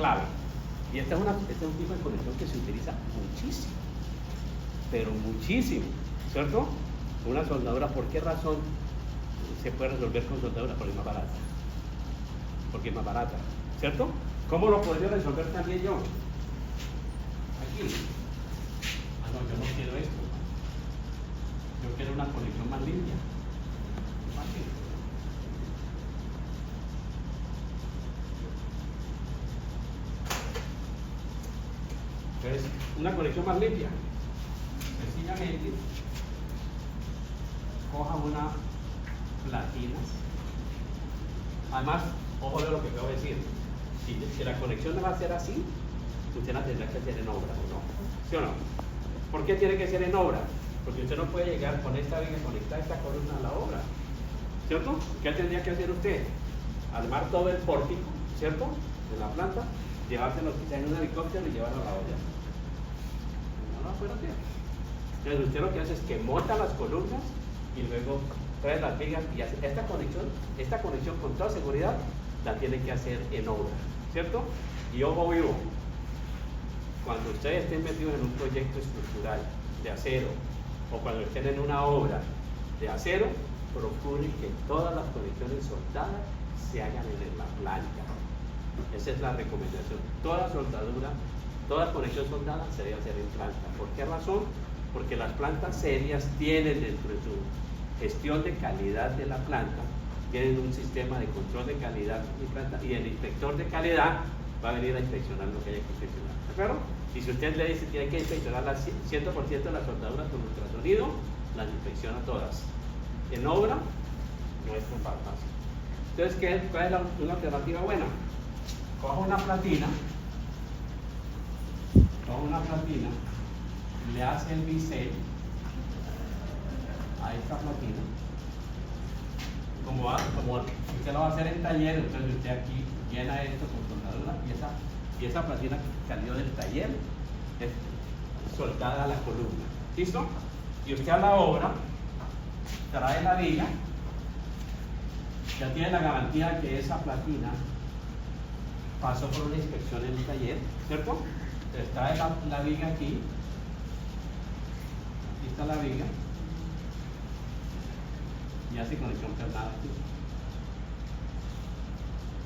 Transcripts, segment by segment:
clave. Y este es un tipo de conexión que se utiliza muchísimo, pero muchísimo, ¿cierto? Una soldadura, ¿por qué razón se puede resolver con soldadura? Porque es más barata. Porque es más barata, ¿cierto? ¿Cómo lo podría resolver también yo? Aquí. Ah, no, yo no quiero esto. Yo quiero una conexión más limpia. Fácil. Entonces, una conexión más limpia. Sencillamente, coja una platina. Además, ojo de lo que acabo de decir. Si la conexión no va a ser así, usted la tendrá que hacer en obra, ¿o no? ¿Sí o no? ¿Por qué tiene que ser en obra? Porque usted no puede llegar con esta viga, conectar esta columna a la obra, ¿cierto? ¿Qué tendría que hacer usted? Armar todo el pórtico, ¿cierto? De la planta, llevárselo quizá en un helicóptero y llevarlo a la obra. No lo puede hacer. Entonces usted lo que hace es que monta las columnas y luego trae las vigas y hace esta conexión con toda seguridad la tiene que hacer en obra, ¿cierto? Y ojo vivo, cuando ustedes estén metidos en un proyecto estructural de acero o cuando estén en una obra de acero, procuren que todas las conexiones soldadas se hagan en la planta. Esa es la recomendación. Toda soldadura, toda conexión soldada se debe hacer en planta. ¿Por qué razón? Porque las plantas serias tienen dentro de su gestión de calidad de la planta, tienen un sistema de control de calidad de planta y el inspector de calidad va a venir a inspeccionar lo que haya que inspeccionar. ¿De acuerdo? Y si usted le dice que tiene que inspeccionar 100% de las soldaduras con ultrasonido, las inspecciona todas. En obra no es tan fácil. Entonces, ¿cuál es una alternativa buena? Coja una platina, le hace el bisel a esta platina. Como usted lo va a hacer en taller, entonces usted aquí llena esto con soldadura y esa platina que salió del taller es soldada a la columna. ¿Listo? Y usted a la obra trae la viga, ya tiene la garantía de que esa platina pasó por una inspección en el taller, ¿cierto? Entonces trae la viga aquí está la viga y hace conexión pernada aquí.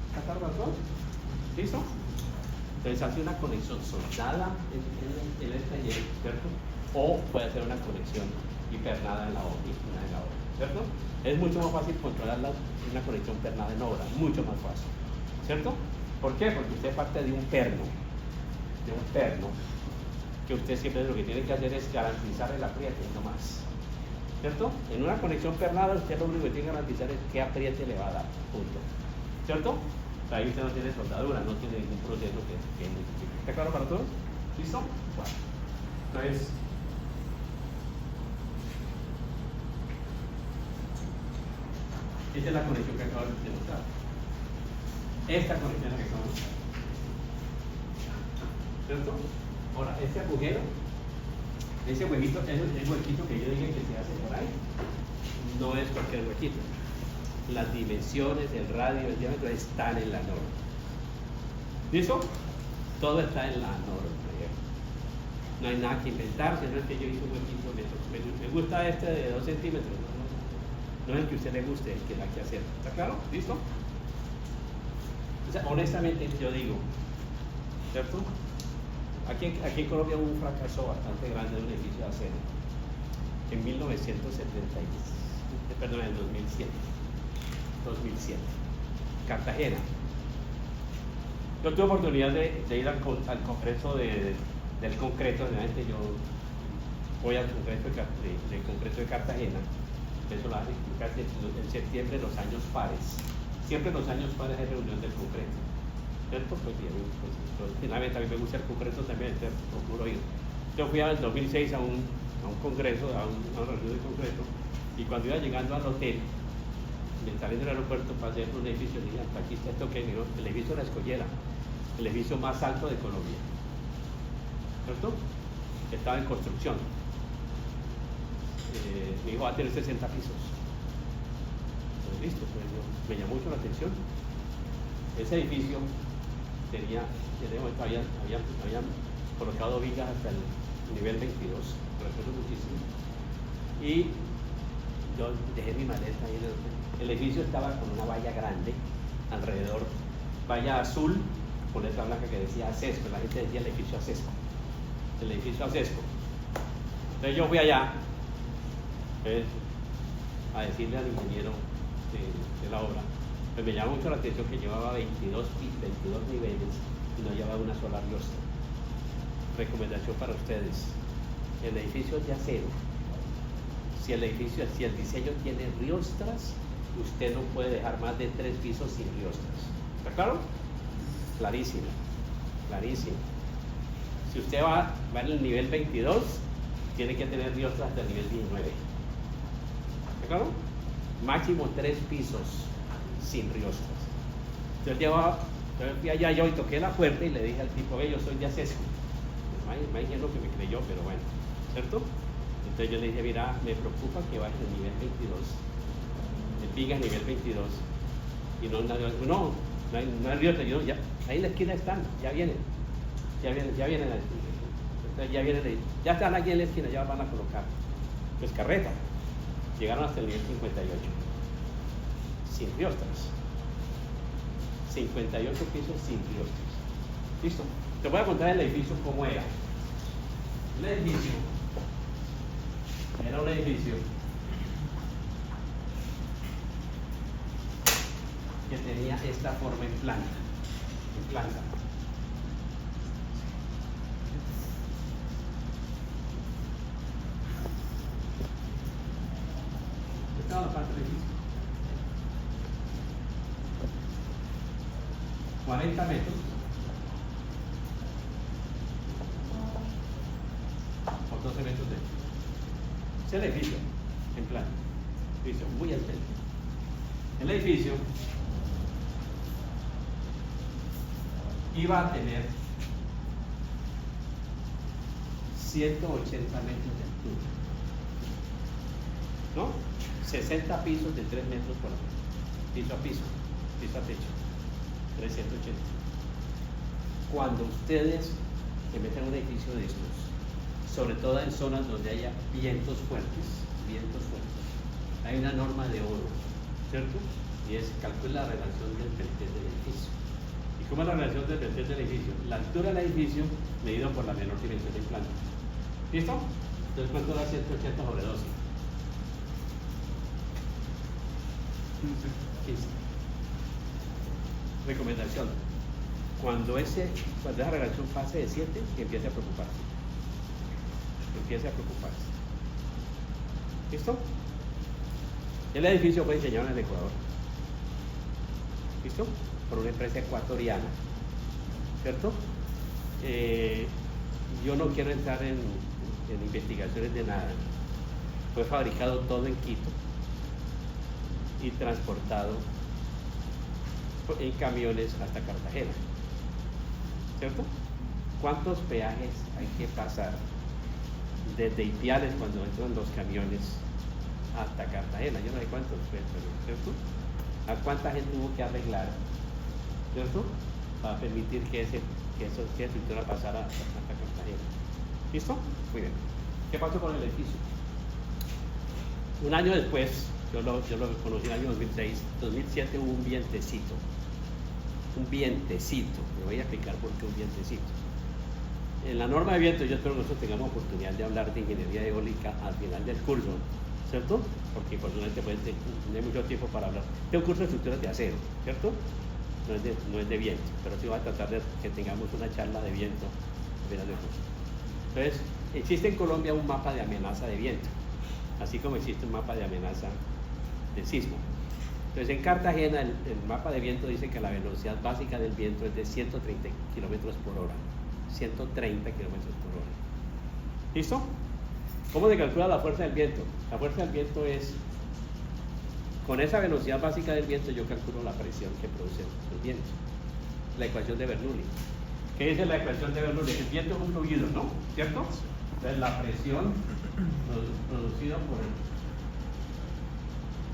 ¿Está claro, razón? ¿Listo? Entonces hace una conexión soldada en el taller, ¿cierto? O puede hacer una conexión hipernada en la obra, ¿cierto? Es mucho más fácil controlar una conexión pernada en obra, mucho más fácil, ¿cierto? ¿Por qué? Porque usted parte de un perno, que usted siempre lo que tiene que hacer es garantizar el apriete, no más, ¿cierto? En una conexión pernada usted lo único que tiene que garantizar es qué apriete le va a dar, punto, ¿cierto? Ahí usted no tiene soldadura, no tiene ningún proceso que necesite. ¿Está claro para todos? ¿Listo? Bueno, entonces, esta es la conexión que acabo de mostrar. Esta conexión es la que acabo de mostrar. ¿Cierto? Ahora, este agujero, ese huequito, el huequito que yo dije que se hace por ahí, no es cualquier huequito. Las dimensiones, el radio, el diámetro están en la norma. ¿Listo? Todo está en la norma. No hay nada que inventar, sino es que yo hice un huequito, me gusta este de 2 centímetros. No es el que a usted le guste, el que hay que hacer. ¿Está claro? ¿Listo? O sea, honestamente yo digo, ¿cierto? Aquí en Colombia hubo un fracaso bastante grande de un edificio de acero en 2007, Cartagena. Yo tuve oportunidad de ir al congreso del concreto. Realmente yo voy al congreso del concreto de Cartagena. Eso lo hace en septiembre, los años pares. Siempre en los años pares hay reunión del concreto, ¿cierto? Pues finalmente a mí me gusta el concreto también, entonces procuro ir. Yo fui en el 2006 a un congreso, a una reunión de concreto, y cuando iba llegando al hotel, me salí del aeropuerto para hacer un edificio, y dije, aquí está esto que es el edificio de la Escollera, el edificio más alto de Colombia, ¿cierto? Estaba en construcción. Me dijo, va a tener 60 pisos. Pues listo, pues me llamó mucho la atención. Ese edificio en ese momento habían colocado vigas hasta el nivel 22, recuerdo muchísimo. Y yo dejé mi maleta ahí. El edificio estaba con una valla grande alrededor, valla azul con letra blanca que decía Acesco. La gente decía el edificio Acesco. El edificio Acesco. Entonces yo fui allá a decirle al ingeniero de la obra. Pues me llamó mucho la atención que llevaba 22 niveles y no llevaba una sola riostra. Recomendación para ustedes: el edificio es de acero. Si el diseño tiene riostras, usted no puede dejar más de 3 pisos sin riostras. ¿Está claro? Clarísimo, clarísimo. Si usted va en el nivel 22, tiene que tener riostras hasta el nivel 19. ¿Está claro? Máximo 3 pisos sin riostras. Entonces fui allá yo y toqué la puerta y le dije al tipo: yo soy de Acesco. Me dijeron que me creyó, pero bueno, ¿cierto? Entonces yo le dije: mira, me preocupa que vayas al nivel 22, me digas nivel 22 y no hay riostra. Yo, ya, ahí en la esquina están, ya vienen ya están aquí en la esquina, ya van a colocar. Pues carreta, llegaron hasta el nivel 58, sin riostras, 58 pisos sin riostras. ¿Listo? Te voy a contar el edificio cómo era. El edificio era un edificio que tenía esta forma en planta. Esta era la parte del edificio. 40 metros. Por 12 metros de es el edificio en plano, edificio muy alto. El edificio iba a tener 180 metros de altura, ¿no? 60 pisos de 3 metros por piso a techo, 380. Cuando ustedes se meten en un edificio de estos, sobre todo en zonas donde haya vientos fuertes, hay una norma de oro, ¿cierto? Y es calcular la relación del pelotén del edificio. ¿Y cómo es la relación del pelotén del edificio? La altura del edificio medido por la menor dimensión del plano. ¿Listo? Entonces, ¿cuánto da 180 sobre 12? 15. Recomendación: cuando esa relación pase de 7, empiece a preocuparse. ¿Listo? El edificio fue diseñado en el Ecuador. ¿Listo? Por una empresa ecuatoriana, ¿cierto? Yo no quiero entrar en investigaciones de nada. Fue fabricado todo en Quito y transportado en camiones hasta Cartagena, ¿cierto? ¿Cuántos peajes hay que pasar desde Ipiales cuando entran los camiones hasta Cartagena? Yo no sé cuántos fue, ¿cierto? ¿A cuánta gente hubo que arreglar, ¿cierto? Para permitir que esa estructura pasara hasta Cartagena. ¿Listo? Muy bien. ¿Qué pasó con el edificio? Un año después, yo lo conocí en el año 2007 hubo un vientecito. Me voy a explicar por qué un vientecito. En la norma de viento, yo espero que nosotros tengamos oportunidad de hablar de ingeniería eólica al final del curso, ¿cierto? Porque personalmente pues, no hay mucho tiempo para hablar. Este es un curso de estructuras de acero, ¿cierto? No es de viento, pero sí va a tratar de que tengamos una charla de viento al final del curso. Entonces, existe en Colombia un mapa de amenaza de viento, así como existe un mapa de amenaza de sismo. Entonces, en Cartagena el mapa de viento dice que la velocidad básica del viento es de 130 kilómetros por hora. 130 kilómetros por hora. ¿Listo? ¿Cómo se calcula la fuerza del viento? La fuerza del viento es, con esa velocidad básica del viento, yo calculo la presión que produce el viento. La ecuación de Bernoulli. ¿Qué dice la ecuación de Bernoulli? El viento es un fluido, ¿no? ¿Cierto? Entonces, la presión producida por el...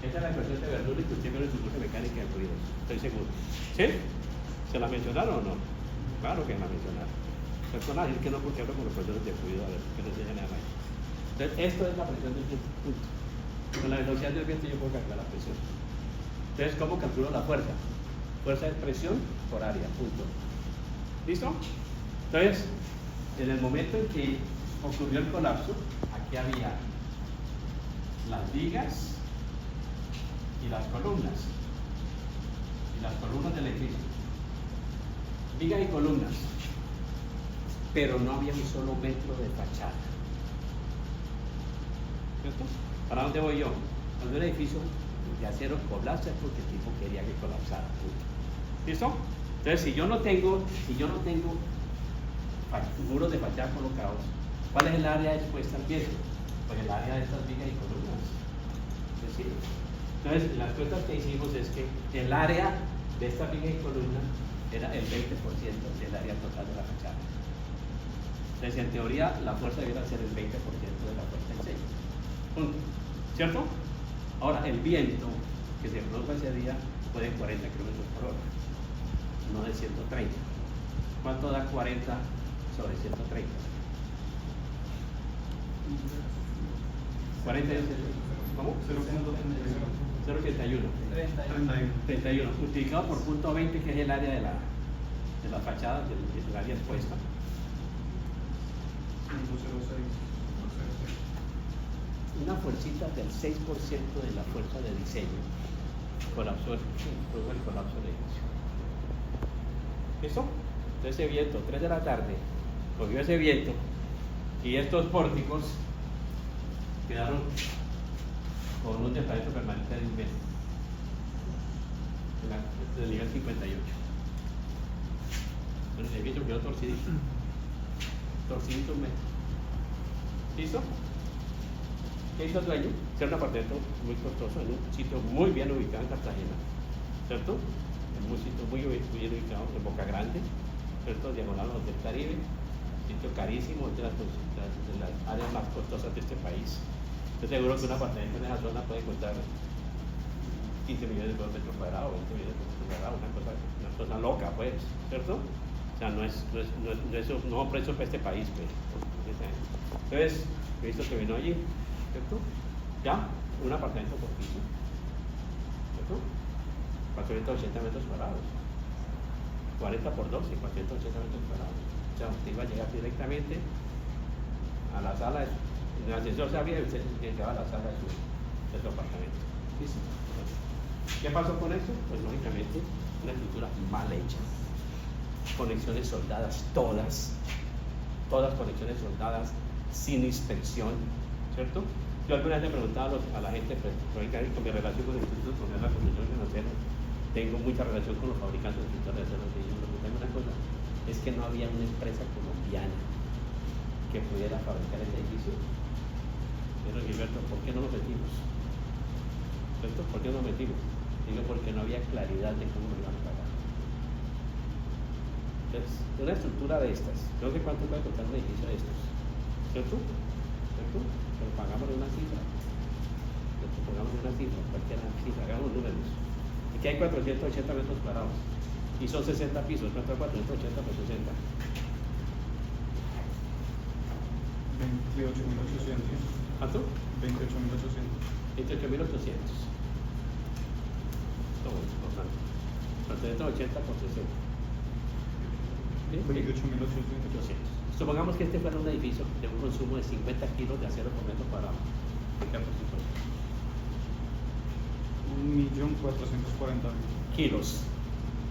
Esa es la ecuación de Bernoulli que usted vio en su curso de mecánica de fluidos. Estoy seguro. ¿Sí? ¿Se la mencionaron o no? Claro que van a mencionar. Personas, es que no, porque hablo con los profesores de fluido, a ver, que no enseñan nada. Entonces, esto es la presión del viento, punto. Con la velocidad del viento yo puedo calcular la presión. Entonces, ¿cómo calculo la fuerza? Fuerza es presión por área, punto. ¿Listo? Entonces, en el momento en que ocurrió el colapso, aquí había las vigas y las columnas. Y las columnas del edificio. Vigas y columnas. Pero no había un solo metro de fachada. ¿Cierto? ¿Para dónde voy yo? Cuando un edificio de acero colapsa es porque el tipo quería que colapsara. ¿Listo? Entonces, si yo no tengo muros de fachada colocados, ¿cuál es el área expuesta al viento? Pues el área de estas vigas y columnas. ¿Es decir? Entonces, las cuentas que hicimos es que el área de estas vigas y columnas era el 20% del área total de la fachada. Entonces, en teoría, la fuerza debiera ser el 20% de la fuerza en serio. Punto. ¿Cierto? Ahora, el viento que se produjo ese día fue de 40 kilómetros por hora, no de 130. ¿Cuánto da 40 sobre 130? 40 es ¿cómo? 0.81. 31. Multiplicado por punto 20, que es el área de la fachada, del área expuesta. 506. Una fuercita del 6% de la fuerza de diseño produjo el colapso del edificio. ¿Listo? Entonces ese viento, 3 de la tarde, cogió ese viento y estos pórticos quedaron con un desplazamiento permanente de un metro, del nivel 58. Bueno, el edificio quedó torcidito un metro. ¿Listo? ¿Qué hizo el dueño? Hacer un apartamento muy costoso en un sitio muy bien ubicado en Cartagena, ¿cierto? En un sitio muy bien ubicado en Boca Grande, ¿cierto? Diagonal del Caribe, sitio carísimo, de las áreas más costosas de este país. Estoy seguro que un apartamento en esa zona puede costar 15 millones de metros cuadrados, 20 millones de metros cuadrados, una cosa loca, pues, ¿cierto? O sea, no es un precio para este país, pues. Entonces, he visto que vino allí, ¿cierto? Ya, un apartamento por piso, ¿cierto? 480 metros cuadrados, 40 por 12, 480 metros cuadrados. O sea, usted iba a llegar directamente a la sala, en el ascensor sabía y usted llegaba a la sala de su apartamento. ¿Sí? ¿Qué pasó con eso? Pues lógicamente una estructura mal hecha, conexiones soldadas todas conexiones soldadas, sin inspección, ¿cierto? Yo alguna vez le preguntaba a la gente, pues, lógicamente con mi relación con el Instituto Nacional de Construcción de Acero, tengo mucha relación con los fabricantes de estructuras de acero, y yo me preguntaba una cosa, es que no había una empresa colombiana que pudiera fabricar ese edificio. Pero Gilberto, ¿por qué no lo metimos? ¿Cierto? ¿Por qué no lo metimos? Digo, porque no había claridad de cómo lo iban a pagar. Entonces, una estructura de estas, no sé cuánto puede costar un edificio de estos, ¿cierto? ¿Cierto? Pero pagámosle una cifra. Pongamos una cifra, cualquier cifra, hagamos números. Aquí hay 480 metros cuadrados y son 60 pisos. ¿Cuánto es 480 por 60? 28.800. ¿Cuánto? 28.800. 28.800. Todo importante. 480 por 60. 28.800. Supongamos que este fuera un edificio de un consumo de 50 kilos de acero por metro cuadrado. ¿Qué por supuesto? 1.440.000 kilos,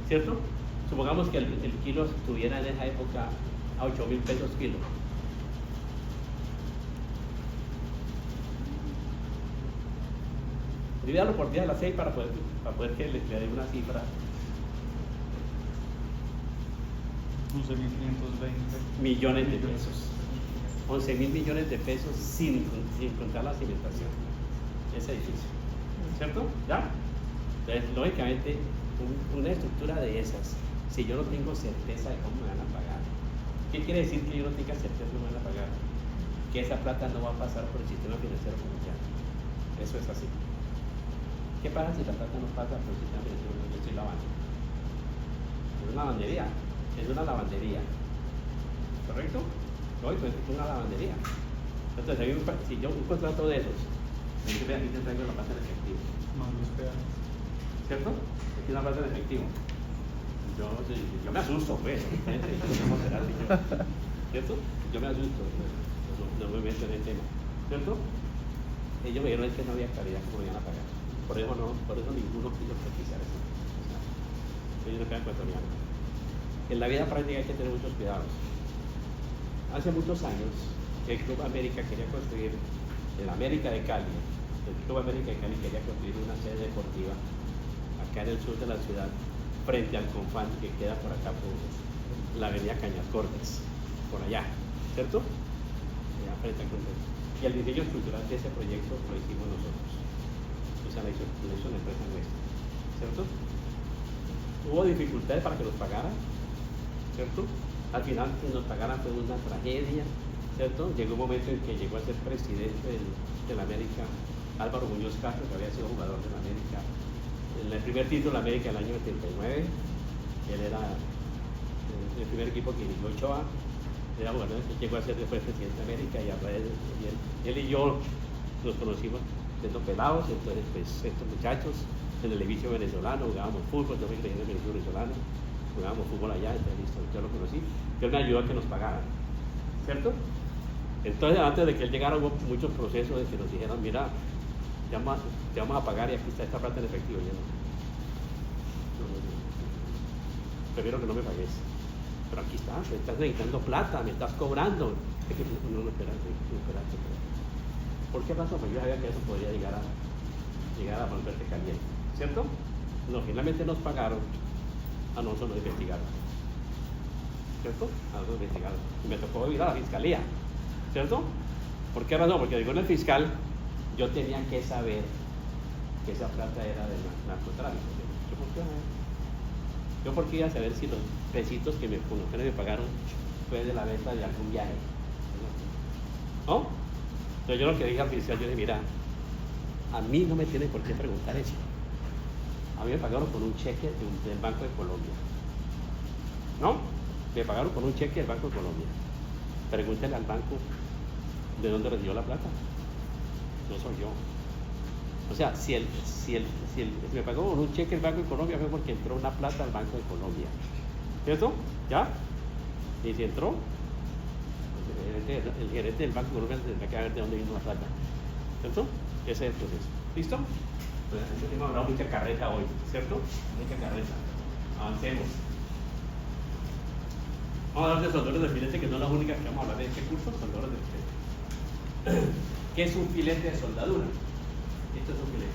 ¿cierto? Supongamos que el kilo estuviera en esa época a 8.000 pesos kilo. Divídalo por día a las 6 para poder que le dé una cifra. 11.520 millones de pesos. 11.000 millones de pesos sin contar la cimentación. Ese edificio. ¿Cierto? ¿Ya? Entonces, lógicamente, una estructura de esas, si yo no tengo certeza de cómo me van a pagar, ¿qué quiere decir que yo no tenga certeza de cómo me van a pagar? Que esa plata no va a pasar por el sistema financiero comercial. Eso es así. ¿Qué pasa si la plata no pasa por el sistema financiero comercial? Yo estoy lavando. Es una lavandería. es una lavandería. ¿Correcto? Hoy pues es una lavandería. Entonces, si yo un contrato de esos, aquí te traigo la plata en efectivo. Más los peajes. ¿Cierto? Aquí la plata en efectivo. Yo me asusto, pues. ¿Cierto? Yo me asusto. No me meto en el tema. ¿Cierto? Ellos me dijeron que no había calidad como iban a pagar. Por eso ninguno quiso cotizar eso. Ellos no quedan ecuatorianos. En la vida práctica hay que tener muchos cuidados. Hace muchos años, el Club América quería construir, el América de Cali, el Club América de Cali quería construir una sede deportiva acá en el sur de la ciudad, frente al Confan que queda por acá por la avenida Cañascortes, por allá, ¿cierto? Allá frente al Confan. Y el diseño estructural de ese proyecto lo hicimos nosotros. O sea, lo hizo la empresa nuestra, ¿cierto? Hubo dificultades para que nos pagaran, ¿cierto? Al final que nos pagaran fue una tragedia, ¿cierto? Llegó un momento en que llegó a ser presidente del América Álvaro Muñoz Castro, que había sido jugador del América. En el primer título de América en el año 79, él era el primer equipo que dirigió Ochoa, era jugador, llegó a ser después presidente de América y a través de él y yo nos conocimos siendo pelados. Entonces pues estos muchachos en el edificio venezolano jugábamos fútbol, yo me creí en el edificio venezolano, jugábamos fútbol allá, entonces listo, yo lo conocí, él me ayudó a que nos pagaran, ¿cierto? Entonces antes de que él llegara hubo muchos procesos de que nos dijeran, mira, te vamos a pagar y aquí está esta plata en efectivo. Yo no, prefiero que no me pagues, pero aquí está, me estás necesitando plata, me estás cobrando. Es que no, espérate. ¿Por qué razón? Pues yo sabía que eso podría llegar a volverte caliente, ¿cierto? No, finalmente nos pagaron, a nosotros nos investigaron, ¿cierto? A nosotros nos investigaron. Y me tocó ir a la fiscalía, ¿cierto? ¿Por qué razón? Porque según el fiscal, yo tenía que saber que esa plata era del narcotráfico. ¿Yo por qué iba a saber si los pesitos que me pagaron fue de la venta de algún viaje? ¿No? Entonces yo lo que dije al fiscal, yo le dije, mira, a mí no me tiene por qué preguntar eso. A mí me pagaron con un cheque del Banco de Colombia. ¿No? Me pagaron con un cheque del Banco de Colombia. Pregúntele al banco de dónde recibió la plata. No soy yo. O sea, si me pagó con un cheque el Banco de Colombia fue porque entró una plata al Banco de Colombia. ¿Cierto? ¿Ya? Y si entró, el gerente del Banco de Colombia tendrá que ver de dónde vino la plata. ¿Cierto? Ese es el proceso. ¿Listo? Pues hemos hablado mucha carreta hoy, ¿cierto? Mucha carreta. Avancemos. Vamos a hablar de soldadores de filete, que no es la única que vamos a hablar en este curso, soldadores de filete. ¿Qué es un filete de soldadura? Esto es un filete.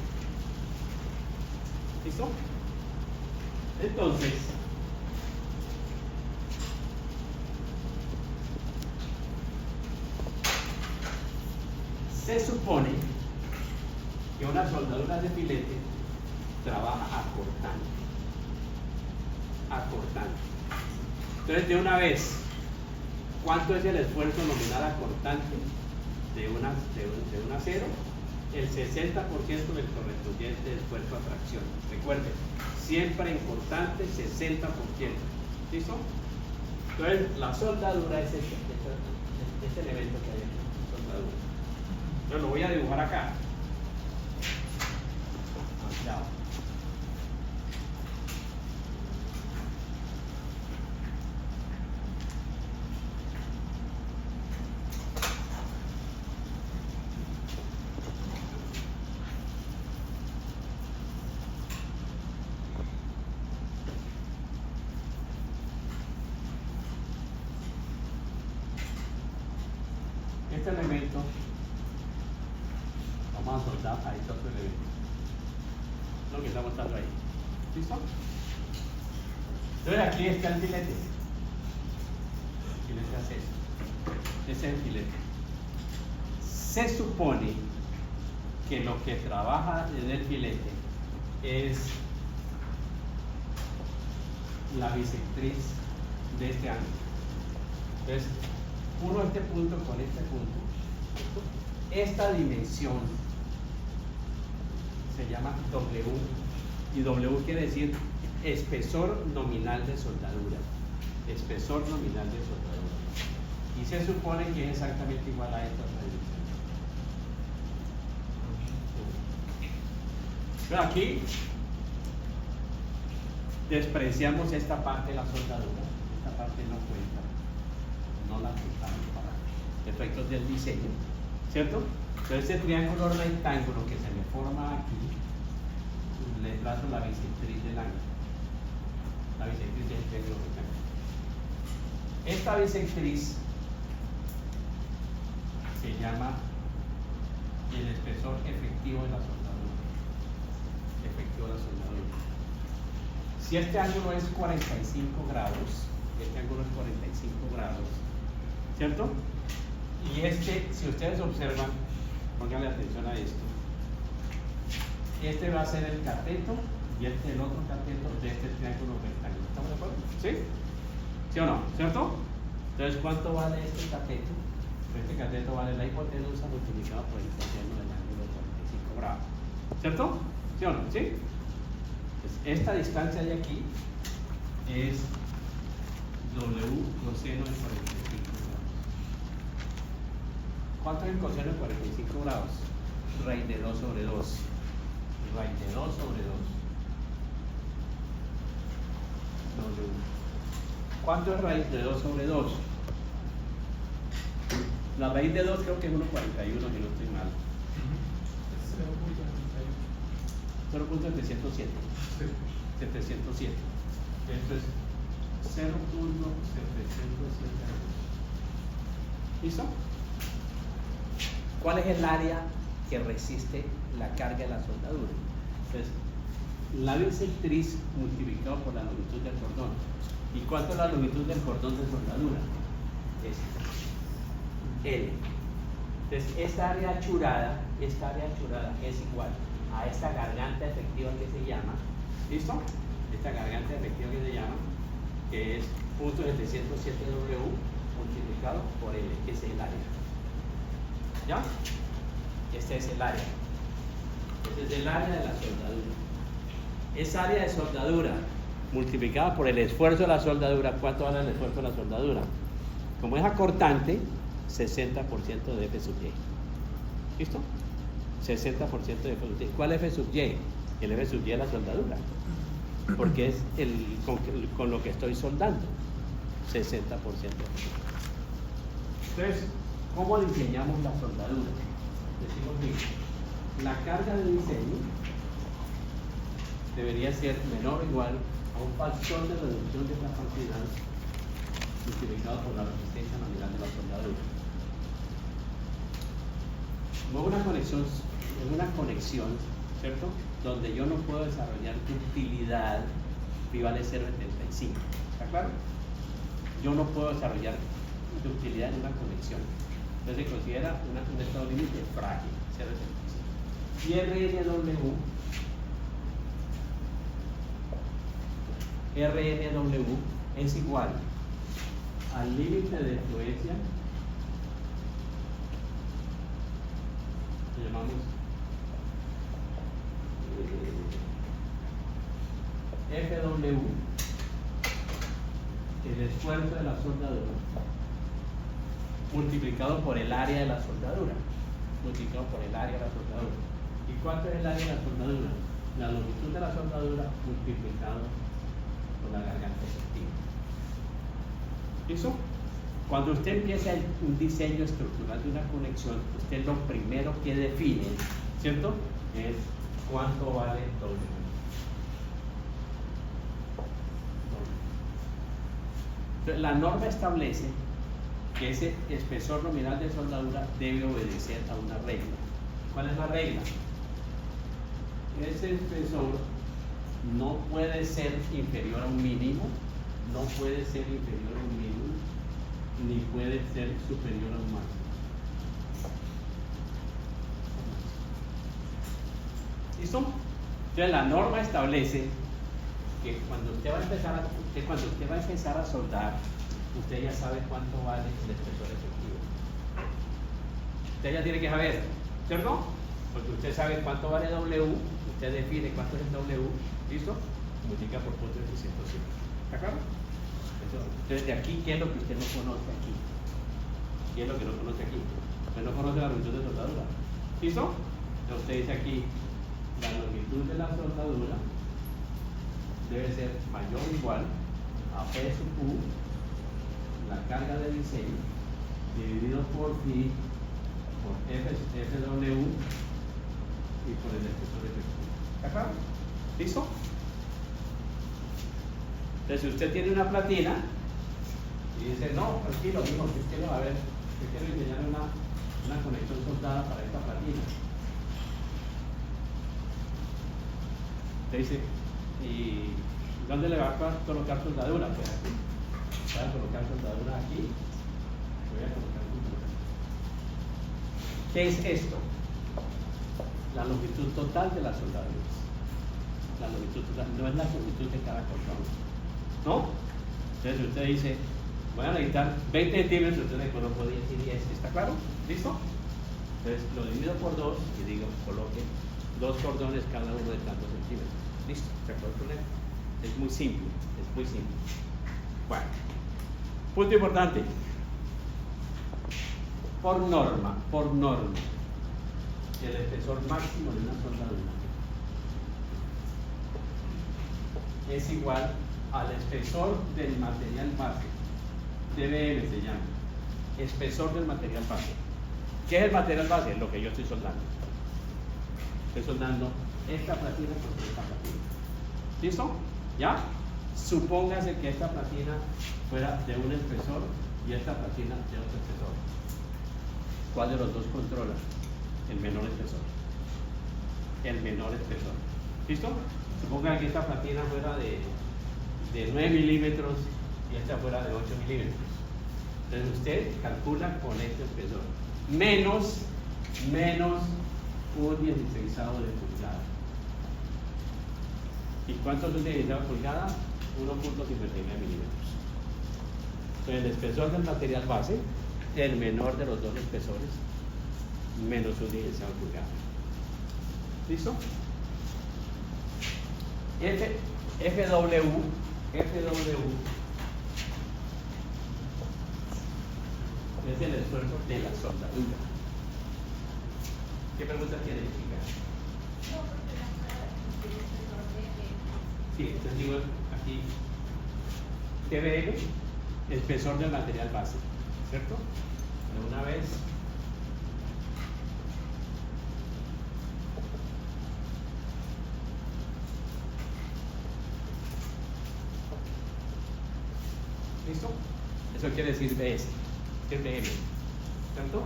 ¿Listo? Entonces, se supone que una soldadura de filete trabaja acortante. Entonces, de una vez, ¿cuánto es el esfuerzo nominal acortante de un acero? El 60% del correspondiente esfuerzo a tracción. Recuerden, siempre en cortante 60%. ¿Listo? Entonces, la soldadura es ese elemento que hay aquí, soldadura. Yo lo voy a dibujar acá. Cuidado. Este elemento vamos a soldar a este otro elemento, lo que está mostrando ahí. ¿Listo? Entonces aquí está el filete. El filete hace eso. Ese es el filete. Se supone que lo que trabaja en el filete es la bisectriz de este ángulo. Entonces, uno este punto con este punto. Esta dimensión se llama W, y W quiere decir espesor nominal de soldadura. espesor nominal de soldadura. Y se supone que es exactamente igual a esta otra división. Pero aquí despreciamos esta parte de la soldadura. Esta parte no cuenta. No la contamos para efectos del diseño. ¿Cierto? Entonces ese triángulo rectángulo que se me forma aquí, le trazo la bisectriz del ángulo. La bisectriz del triángulo rectángulo. Esta bisectriz se llama el espesor efectivo de la soldadura. Efectivo de la soldadura. Si este ángulo es 45 grados, este ángulo es 45 grados, ¿cierto? Y este, si ustedes observan, pónganle atención a esto, este va a ser el cateto y este el otro cateto de este triángulo rectángulo. ¿Estamos de acuerdo? ¿Sí? ¿Sí o no? ¿Cierto? Entonces, ¿cuánto vale este cateto? Este cateto vale la hipotenusa multiplicado por el coseno del ángulo de 45 grados. ¿Cierto? ¿Sí o no? ¿Sí? Pues esta distancia de aquí es W coseno de 45 grados. ¿Cuánto es el coseno de 45 grados? Raíz de 2 sobre 2. Raíz de 2 sobre 2. W. ¿Cuánto es raíz de 2 sobre 2? La raíz de 2 creo que es 1,41, si no estoy mal. 0.707. 707. Esto es 0.707. ¿Listo? ¿Cuál es el área que resiste la carga de la soldadura? Entonces, la bisectriz multiplicado por la longitud del cordón. ¿Y cuánto es la longitud del cordón de soldadura? Es L. Entonces, esta área achurada es igual a esta garganta efectiva que se llama, ¿listo? Esta garganta efectiva que se llama, que es .707W multiplicado por L, que es el área. ¿Ya? Este es el área. Este es el área de la soldadura. Esa área de soldadura multiplicada por el esfuerzo de la soldadura. ¿Cuánto vale el esfuerzo de la soldadura? Como es acortante, 60% de F sub Y. ¿Listo? 60% de F sub Y. ¿Cuál F sub Y? El F sub Y es la soldadura. Porque es con lo que estoy soldando. 60%. Entonces, ¿cómo diseñamos la soldadura? Decimos que la carga de diseño debería ser menor o igual a un factor de reducción de capacidad multiplicado por la resistencia nominal de la soldadura. En una conexión, ¿cierto? Donde yo no puedo desarrollar utilidad, pi vale 0.75. ¿Está claro? Yo no puedo desarrollar utilidad en una conexión. Entonces se considera un estado límite frágil, 0.75. Y RNW es igual al límite de influencia, lo llamamos FW, el esfuerzo de la soldadura, multiplicado por el área de la soldadura, ¿Y cuánto es el área de la soldadura? La longitud de la soldadura multiplicado por la garganta efectiva. ¿Listo? Cuando usted empieza un diseño estructural de una conexión, usted lo primero que define, ¿cierto? Es cuánto vale W. Entonces, la norma establece que ese espesor nominal de soldadura debe obedecer a una regla. ¿Cuál es la regla? Ese espesor no puede ser inferior a un mínimo, no puede ser inferior a un mínimo, ni puede ser superior a un máximo. ¿Listo? Entonces la norma establece que cuando usted va a empezar a soldar, usted ya sabe cuánto vale el espesor efectivo. Usted ya tiene que saber, ¿cierto? Porque usted sabe cuánto vale W, usted define cuánto es W, ¿listo? Multiplica por .707. ¿Está claro? espesor. Entonces, de aquí, ¿qué es lo que usted no conoce aquí? ¿Qué es lo que no conoce aquí? Usted no conoce la longitud de soldadura. ¿Listo? Entonces, usted dice aquí, la longitud de la soldadura debe ser mayor o igual a P sub U, la carga de diseño, dividido por pi, por FW y por el espesor efectivo. ¿Está claro? ¿Listo? Entonces, si usted tiene una platina y dice, no, tranquilo, mijo, que quiero, a ver, que quiero diseñar una conexión soldada para esta platina. Usted dice, ¿y dónde le va a colocar soldadura? Pues aquí. Voy a colocar soldadura aquí. Voy a colocar soldadura. ¿Qué es esto? La longitud total de las soldaduras. La longitud total, no es la longitud de cada cordón, ¿no? Entonces usted dice, voy a necesitar 20 centímetros, entonces le coloco 10 y 10, ¿está claro? ¿Listo? Entonces lo divido por 2 y digo, coloque 2 cordones cada uno de tantos centímetros. ¿Listo? ¿Se acuerdan con eso? Es muy simple, es muy simple. Bueno, punto importante. Por norma, el espesor máximo de una soldadura es igual al espesor del material base. DBM se llama. Espesor del material base. ¿Qué es el material base? Lo que yo estoy soldando. Estoy soldando esta platina con esta platina. ¿Listo? ¿Ya? Supóngase que esta platina fuera de un espesor y esta platina de otro espesor. ¿Cuál de los dos controla? El menor espesor. El menor espesor. ¿Listo? Suponga que esta platina fuera de 9 milímetros y esta fuera de 8 milímetros. Entonces usted calcula con este espesor. Menos un 16avo de pulgada. ¿Y cuánto es un 16avo de pulgada? 1.59 milímetros. Entonces el espesor del material base, el menor de los dos espesores, menos un 16avo de pulgada. ¿Listo? FW es el esfuerzo de la soldadura. ¿Qué pregunta tiene, chica? Sí, entonces digo aquí TBL, espesor del material base, ¿cierto? De una vez. ¿Listo? Eso quiere decir BS, TBM, ¿cierto?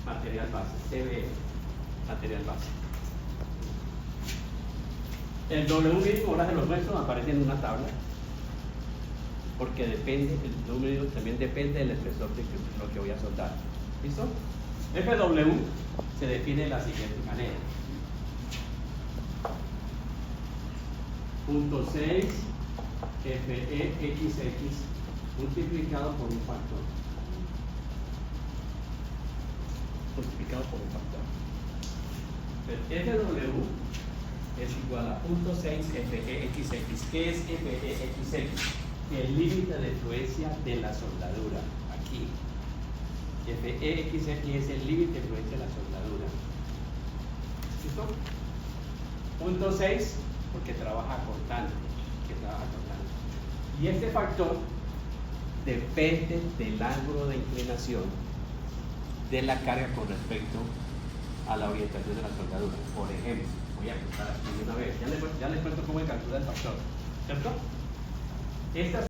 Material base, TBM, material base. El W mínimo, ahora se los muestro, aparece en una tabla, porque depende, el W mínimo también depende del espesor de lo que voy a soldar. ¿Listo? FW se define de la siguiente manera. 0.6 FEXX multiplicado por un factor. Multiplicado por un factor. FW es igual a 0.6 FEXX. ¿Qué es FEXX? El límite de fluencia de la soldadura. Aquí. FEXX es el límite de fluencia de la soldadura. ¿Listo? 0.6 porque trabaja cortante. Y este factor depende del ángulo de inclinación de la carga con respecto a la orientación de la soldadura. Por ejemplo, voy a cortar aquí de una vez. Ya les cuento cómo se calcula el factor, ¿cierto? Esta